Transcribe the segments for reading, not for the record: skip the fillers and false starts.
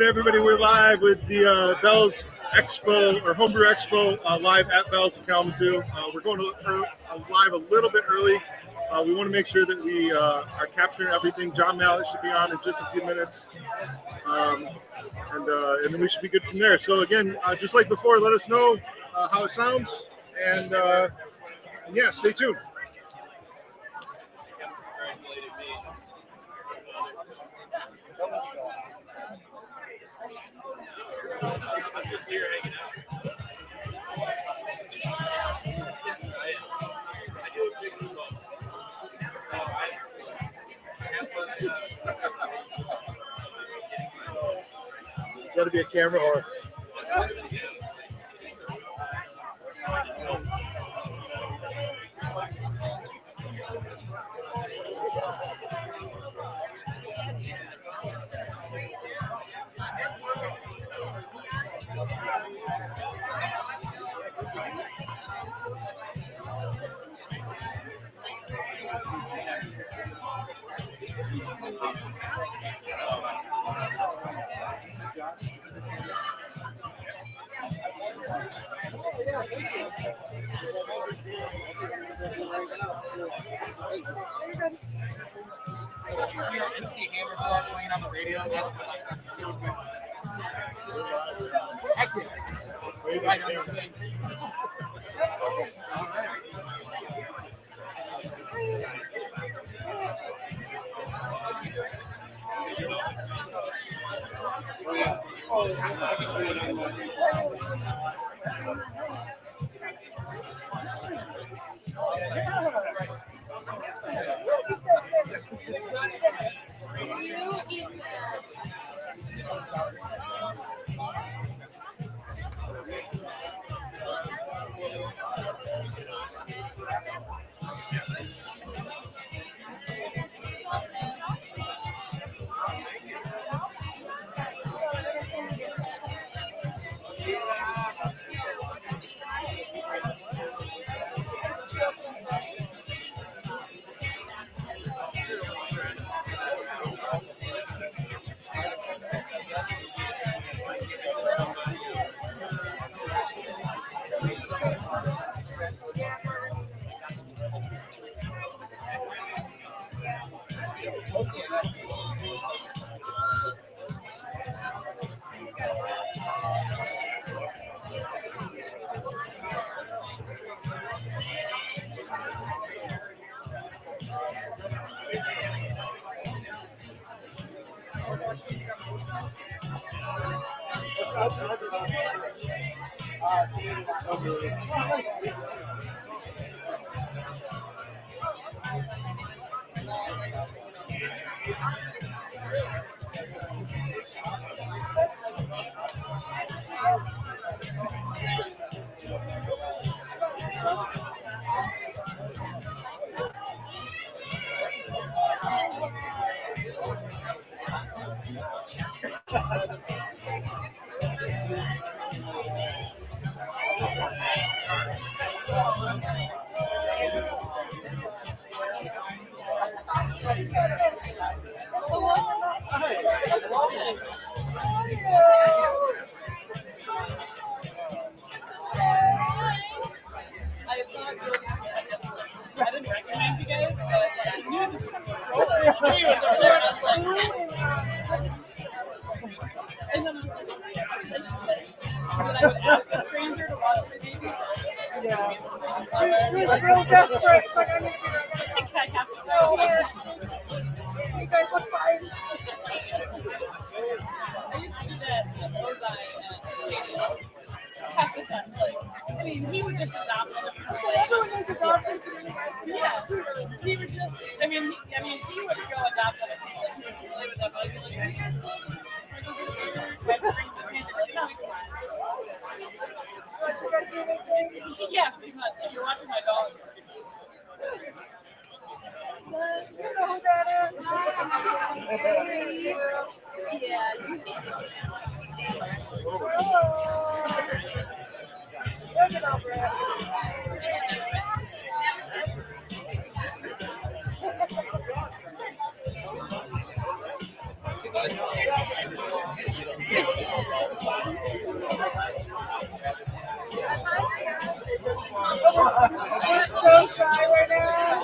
everybody. We're live with the Bell's Expo or Homebrew Expo live at Bell's in Kalamazoo. We're going live a little bit early. We want to make sure that we are capturing everything. John Mallett should be on in just a few minutes, and then we should be good from there. So again, just like before, let us know how it sounds, and yeah, stay tuned. I'm just here hanging out. I do a big smoke. Got to be a camera or. On the radio, that's We're so shy right now.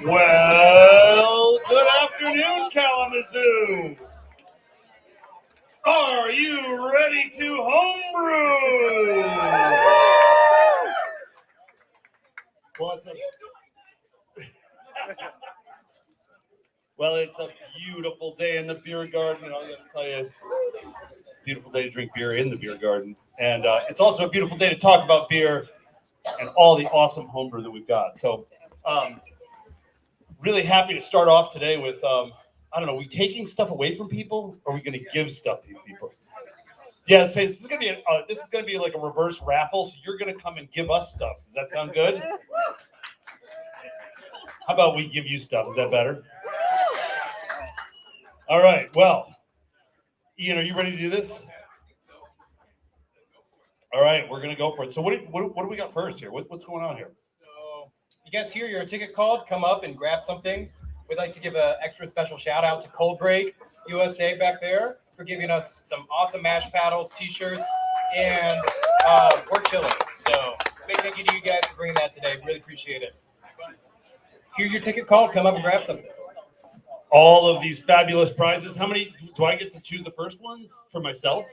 Well, good afternoon, Kalamazoo. Are you ready to homebrew? Well, it's a beautiful day in the beer garden, and I'm going to tell you, beautiful day to drink beer in the beer garden. And it's also a beautiful day to talk about beer and all the awesome homebrew that we've got. So, really happy to start off today with, I don't know, are we taking stuff away from people, or are we going to give stuff to people? Yeah, so this is going to be like a reverse raffle. So you're going to come and give us stuff. Does that sound good? How about we give you stuff? Is that better? All right. Well, Ian, are you ready to do this? All right, we're going to go for it. So what do we got first here? What's going on here? So you guys hear your ticket called, come up and grab something. We'd like to give an extra special shout out to Cold Break USA back there for giving us some awesome mash paddles, t-shirts, and we're chilling. So big thank you to you guys for bringing that today. Really appreciate it. Hear your ticket called, come up and grab something. All of these fabulous prizes. How many do I get to choose the first ones for myself?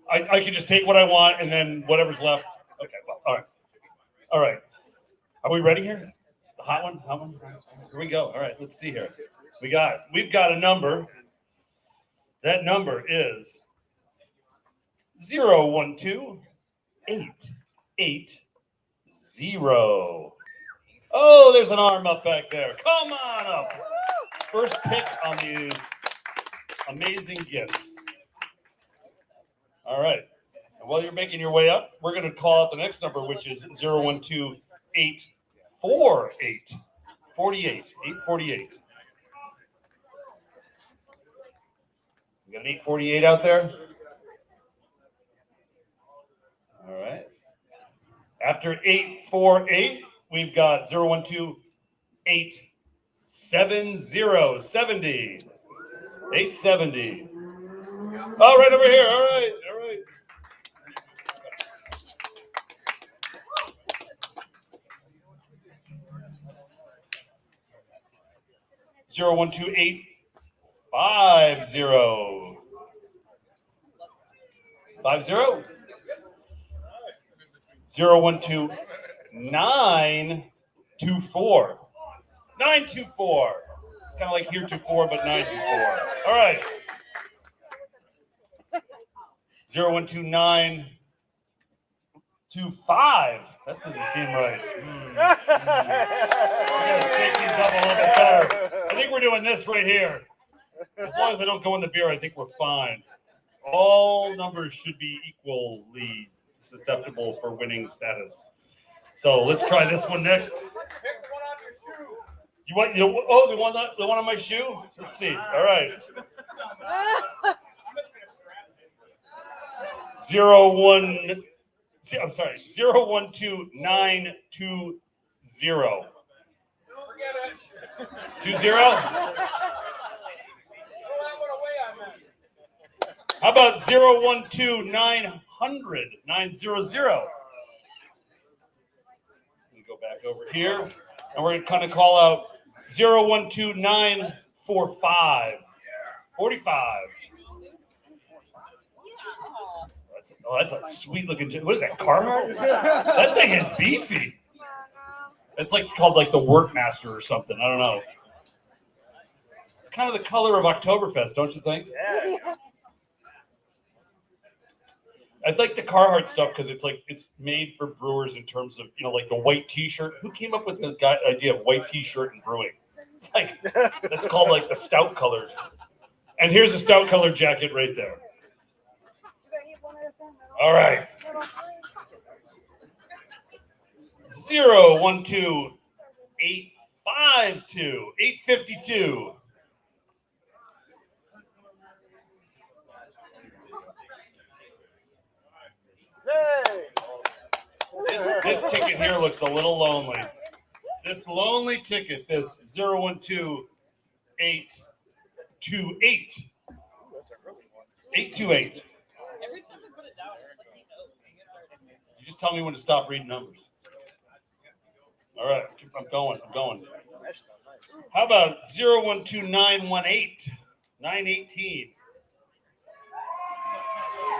I can just take what I want and then whatever's left. Okay, well, all right. All right. Are we ready here? The hot one? Hot one? Here we go. All right, let's see here. We've got a number. That number is 012880. Oh, there's an arm up back there. Come on up. First pick on these amazing gifts. All right. And while you're making your way up, we're going to call out the next number, which is 012848. 848. We got an 848 out there? All right. After 848, we've got 012870. 870. Oh, right over here. All right. 012850. 012924. 924. It's kind of like heretofore, but 924. All right. 012925. That doesn't seem right. I gotta shake these up a little bit better. I think we're doing this right here. As long as I don't go in the beer, I think we're fine. All numbers should be equally susceptible for winning status. So let's try this one next. The one on my shoe? Let's see. All right. 01290. 20? How about 012900? 900. We go back over here, and we're going to kind of call out 012945. 45. That's a sweet looking. What is that, Carhartt? That thing is beefy. It's like called like the Workmaster or something. I don't know. It's kind of the color of Oktoberfest, don't you think? Yeah. I like the Carhartt stuff because it's made for brewers in terms of, like the white T-shirt. Who came up with the idea of white T-shirt and brewing? It's like that's called like the stout color. And here's a stout colored jacket right there. All right. 012-852, 852. This ticket here looks a little lonely. This lonely ticket, this 012-828. 828. You just tell me when to stop reading numbers. All right, I'm going. How about 012-918, 918?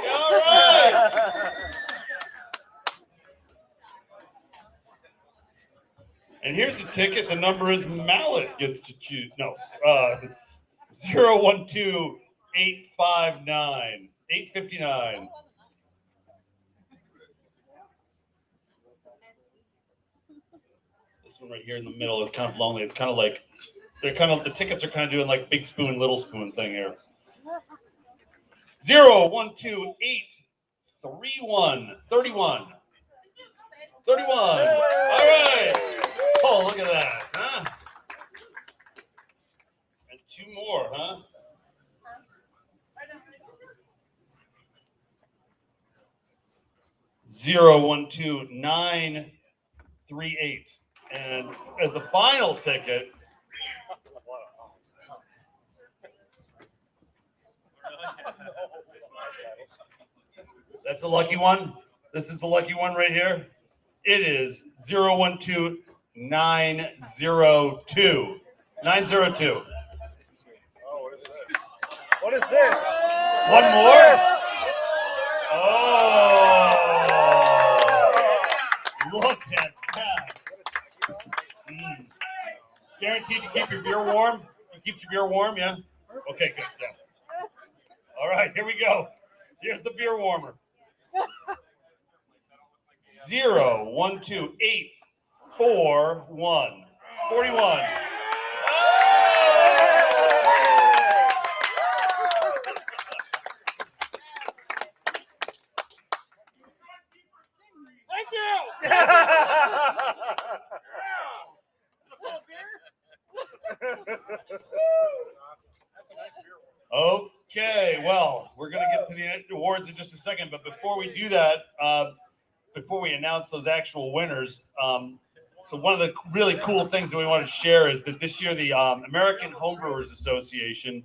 All right. And here's a ticket. The number is Mallet gets to choose. No, 012-859, 859. This one right here in the middle is kind of lonely. It's kind of like the tickets are kind of doing like big spoon, little spoon thing here. 012-831, 31. 31. All right. Oh, look at that, huh? And two more, huh? Zero, 1, 2, 9, 3, 8. And as the final ticket, that's the lucky one. This is the lucky one right here. It is 012-902. 902. Oh, what is this? What is this? One more? Oh, look at that. Guaranteed to keep your beer warm? It keeps your beer warm, yeah? Okay, good. Yeah. All right, here we go. Here's the beer warmer. 012-841, 41. Thank you. Okay, well, we're going to get to the awards in just a second, but before we do that, before we announce those actual winners, so one of the really cool things that we want to share is that this year the American Homebrewers Association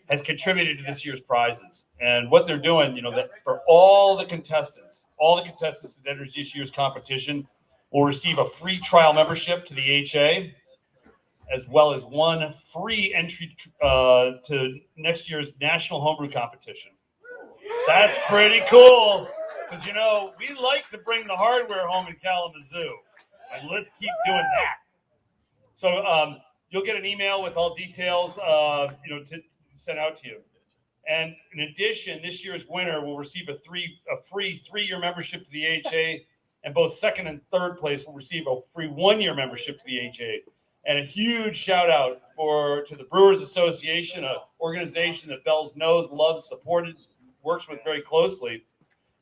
has contributed to this year's prizes. And what they're doing, that for all the contestants that enters this year's competition will receive a free trial membership to the HA, as well as one free entry to next year's National Homebrew Competition. That's pretty cool, because, we like to bring the hardware home in Kalamazoo, and let's keep doing that. So you'll get an email with all details, to send out to you. And in addition, this year's winner will receive a free 3-year membership to the AHA, and both second and third place will receive a free 1-year membership to the AHA. And a huge shout out to the Brewers Association, an organization that Bells knows, loves, supported, works with very closely,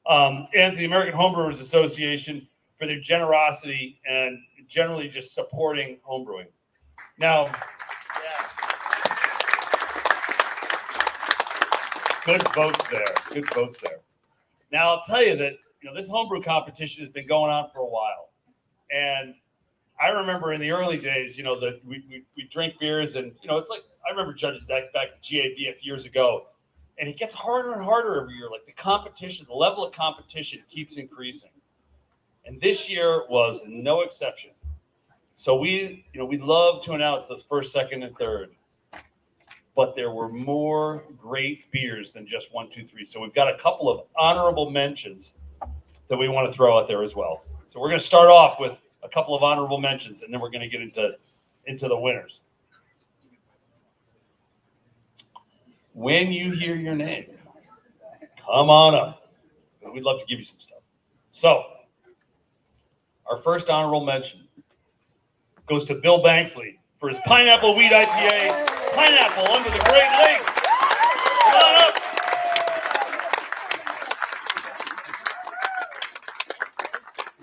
and to the American Homebrewers Association for their generosity and generally just supporting homebrewing. Now, good folks there. Now, I'll tell you that, this homebrew competition has been going on for a while. And I remember in the early days, that we drink beers and, it's like, I remember judging back to GABF years ago, and it gets harder and harder every year. Like the competition, the level of competition keeps increasing. And this year was no exception. So we'd love to announce those first, second, and third. But there were more great beers than just 1, 2, 3. So we've got a couple of honorable mentions that we want to throw out there as well. So we're going to start off with a couple of honorable mentions, and then we're going to get into the winners. When you hear your name, come on up. We'd love to give you some stuff. So our first honorable mention goes to Bill Banksley for his Pineapple Wheat IPA, Pineapple Under the Great Lakes. Come on up.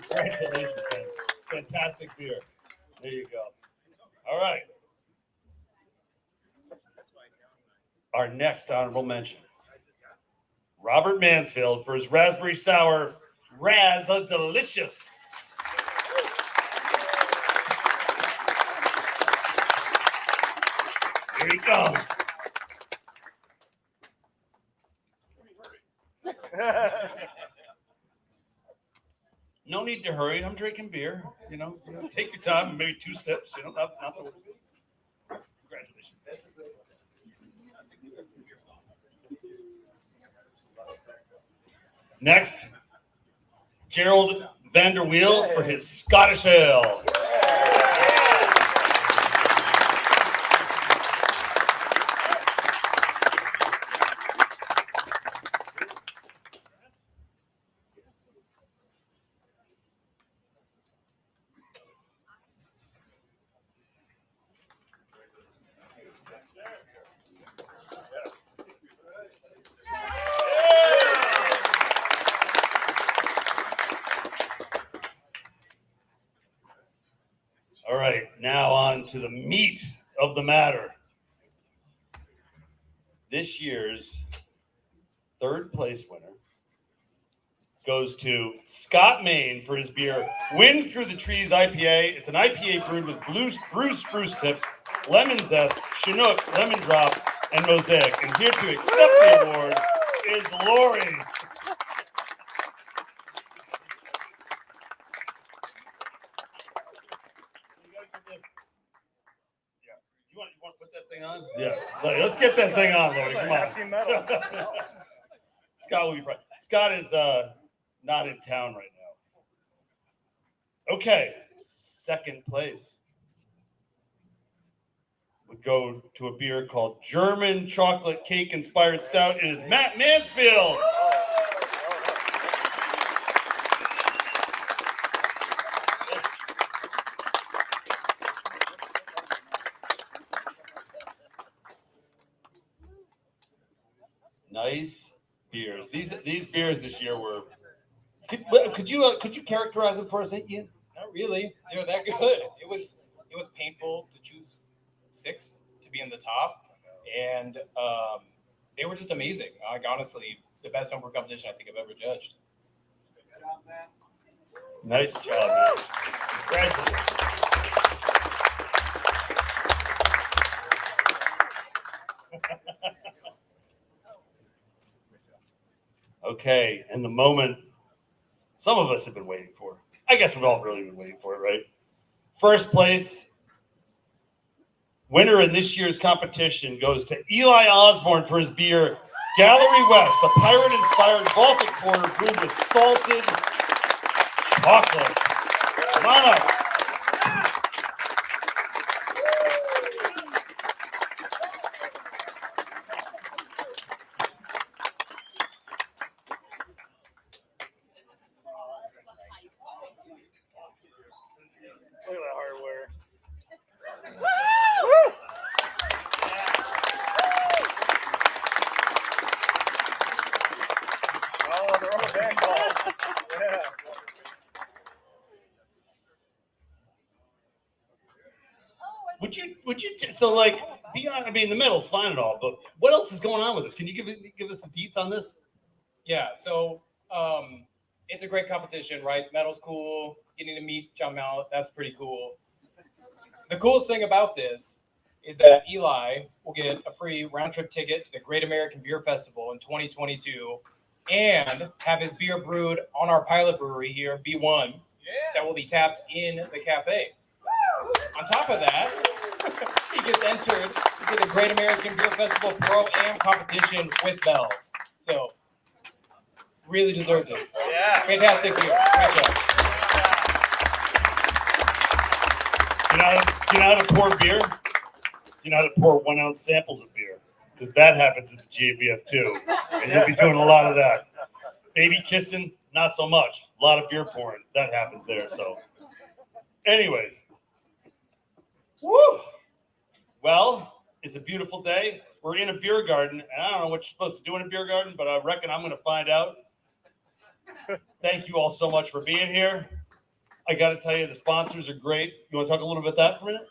Congratulations, man. Fantastic beer. There you go. All right. Our next honorable mention. Robert Mansfield for his raspberry sour Raz-a-Delicious. Here he comes. No need to hurry. I'm drinking beer. You know, take your time, maybe 2 sips. You know, not to... Congratulations. Next, Gerald Vanderweel for his Scottish Ale. All right, now on to the meat of the matter. This year's 3rd place winner goes to Scott, Maine for his beer Wind Through the Trees IPA. It's an IPA brewed with bruised spruce tips, lemon zest, Chinook, lemon drop, and mosaic. And here to accept the award is Lori. You want to put that thing on? Yeah. Let's get that thing on, Lori. Come on. Scott will be proud. Scott is not in town right now. Okay. 2nd place would go to a beer called German Chocolate Cake Inspired Stout. It is Matt Mansfield. Nice beers. These beers this year were. Could you characterize them for us, Ian? Not really. They were that good. It was painful to choose 6 to be in the top, and they were just amazing. Like honestly, the best homebrew competition I think I've ever judged. Nice job, man. Congratulations. Okay, and the moment some of us have been waiting for. I guess we've all really been waiting for it, right? 1st place winner in this year's competition goes to Eli Osborne for his beer Gallery West, a pirate-inspired Baltic porter brewed with salted chocolate. Come on up. Look at that hardware. Oh, they're on the band call. Yeah. Would you so like beyond? I mean, the medal's fine and all, but what else is going on with this? Can you give us the deets on this? Yeah, so it's a great competition, right? Medal's cool. Getting to meet John Mallet, that's pretty cool. The coolest thing about this is that Eli will get a free round-trip ticket to the Great American Beer Festival in 2022 and have his beer brewed on our pilot brewery here, B1, that will be tapped in the cafe. On top of that, he gets entered into the Great American Beer Festival Pro-Am competition with bells. So, really deserves it. Yeah. Fantastic beer. Great job. Do you know how to pour beer? Do you know how to pour 1 ounce samples of beer? Because that happens at the GABF too. And you'll be doing a lot of that. Baby kissing, not so much. A lot of beer pouring. That happens there. So, anyways. Woo! Well, it's a beautiful day. We're in a beer garden. And I don't know what you're supposed to do in a beer garden, but I reckon I'm going to find out. Thank you all so much for being here. I got to tell you, the sponsors are great. You want to talk a little bit about that for a minute?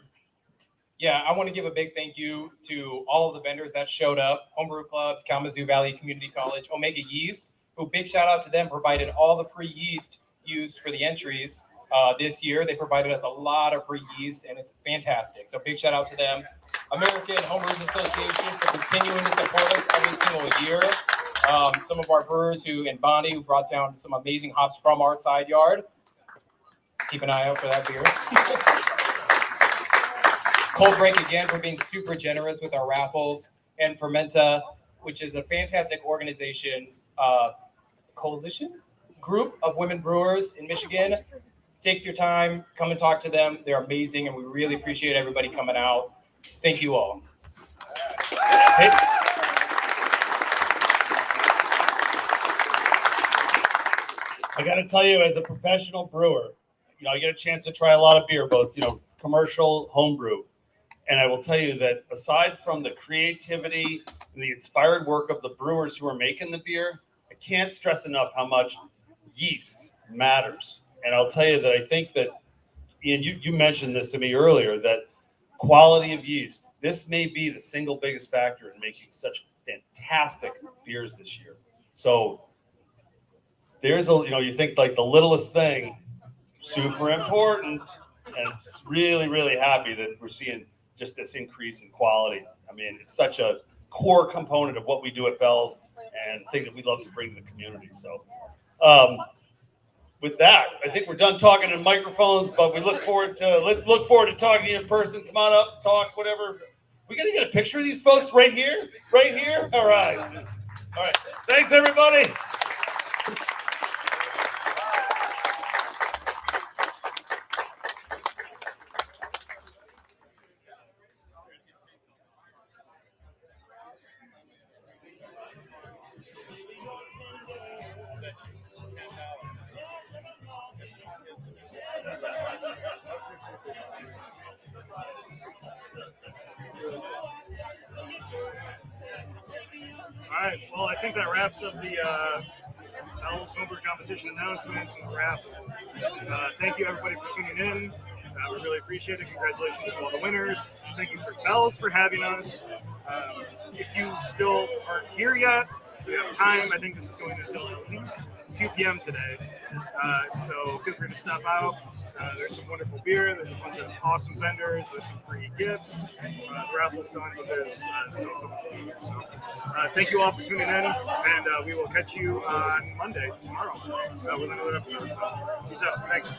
Yeah, I want to give a big thank you to all of the vendors that showed up, Homebrew Clubs, Kalamazoo Valley Community College, Omega Yeast, who big shout out to them, provided all the free yeast used for the entries this year. They provided us a lot of free yeast, and it's fantastic. So big shout out to them. American Homebrewers Association for continuing to support us every single year. Some of our brewers and Bonnie, who brought down some amazing hops from our side yard. Keep an eye out for that beer. Cold Break again for being super generous with our raffles, and Fermenta, which is a fantastic organization, coalition group of women brewers in Michigan. Take your time, come and talk to them. They're amazing, and we really appreciate everybody coming out. Thank you all. Hey. I got to tell you, as a professional brewer, I get a chance to try a lot of beer, both, commercial, homebrew. And I will tell you that aside from the creativity and the inspired work of the brewers who are making the beer, I can't stress enough how much yeast matters. And I'll tell you that I think that, Ian, you mentioned this to me earlier, that quality of yeast, this may be the single biggest factor in making such fantastic beers this year. So there's you think like the littlest thing, super important. And it's really, really happy that we're seeing just this increase in quality. I mean, it's such a core component of what we do at Bell's and thing that we love to bring to the community. So with that, I think we're done talking in microphones, but we look forward to talking to you in person. Come on up, talk, whatever. We got to get a picture of these folks right here? Right here? All right. Thanks, everybody. All right. Well, I think that wraps up the Bell's Homebrew competition announcements and the raffle. Thank you, everybody, for tuning in. We really appreciate it. Congratulations to all the winners. Thank you for Bell's for having us. If you still aren't here yet, we have time. I think this is going until at least 2 p.m. today. So feel free to stop out. There's some wonderful beer. There's a bunch of awesome vendors. There's some free gifts. The raffle's done, but there's still some food. So thank you all for tuning in, and we will catch you on Monday, tomorrow, with another episode. So peace out. Thanks.